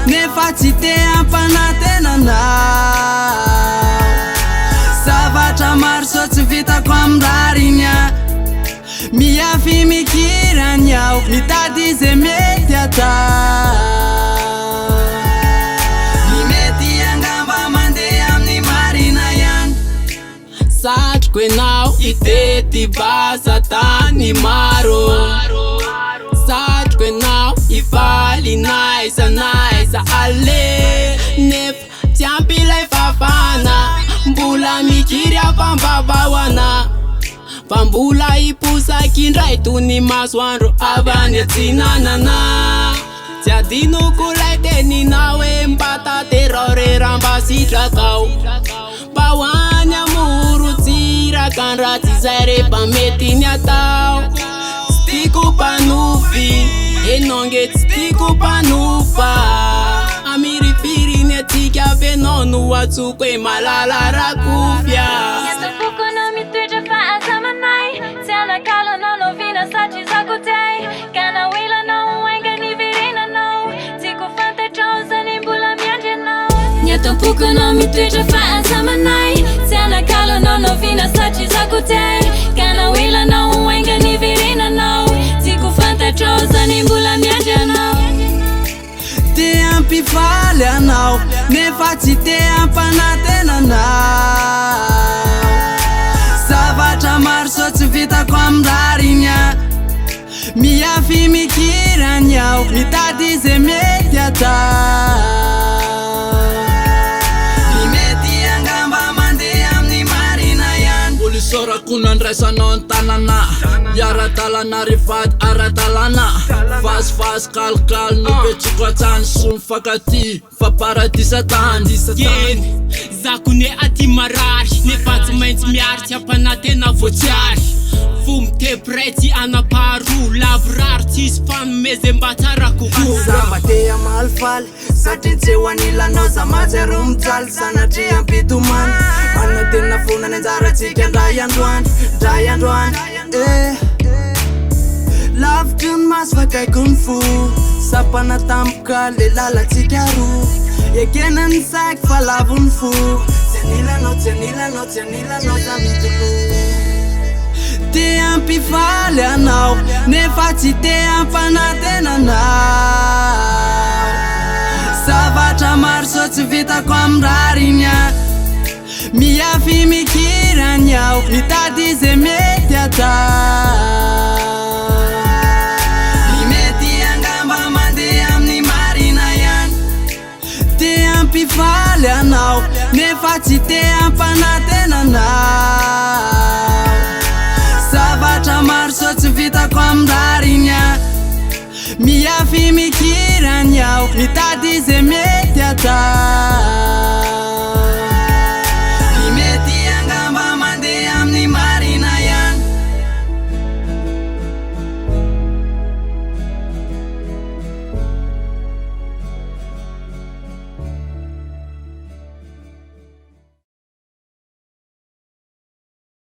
nefa tsy te ampanantenanao. Zavatra maro so tsy vitako amrariny a, miafy mikirany aho, mitady ze mety atao. Ny mety angamba mandeha amin'ny marina ihany. Satroko enao itety basa tany maro, satroko enao ifaly naiza naiza ale, nefa tsy ampy ilay fafana, mbola mikiry afambabahoana. Fa mbola iposaky indray toy ny masoandro avy any atsinanana. Tsy adinoko lay teninao hoe mba taterao mba sitrakao, mba hoany amoro-tsiraka andraha tsy zay rehefa mety ny atao. Tsy tiako mpanofy, enonge tsy tiako mpanofa, amirifiriny atsika avy anao no atsoko hoe malala rakofia. Tokana mitoetra fahasamanay, tsy anakalanao novina satry zako tay. Kana wilanao ainga ny verenanao, tiako fantatrao zany mbola miandry anao. Te ampifaly anao, nefa tsy te ampanantenanao. Zavatra maro so tsy vitako amrariny a, miafy mikirany aho, mitady ze mety atao. Sorako nandraisanao an-tanana, iara-dalana rifady ara-dalana. Fasifasy kalikaly no betsiko atsany, so mifankaty fa paradisa tany. Eny zako ne aty marary, nefa tsy maintsy miary tsy ampanantena voatsiary. Fo mitepy tsy anaparo, lavorary tsisy fanomeze mba tsara kokoa. Zamba te amalifaly, satria tsy ho anilanao za matsaro mijaly, sanatria ampitomany. Manana tena fonany anjaratsika ndray androany, ndray androany. Lavitry ny maso fakaiky ny fo, sapana tampoka le lalatsika roa. Ekena ny saky fa lavo ny fo, tsy anilanao, tsy anilanao, tsy anilanao za mitolo. Te ampifaly anao, nefa tsy te ampanantenanao. Zavatra maro so tsy vitako amrariny a, miafy mikirany aho, mitady ze mety atao. Ny mety angamba mandeha amin'ny marina ihany. Te ampifaly anao, nefa tsy te ampanantenanao. Zavatra maro so tsy vitako amrariny a, miafy mikirany aho, mitady ze mety atao.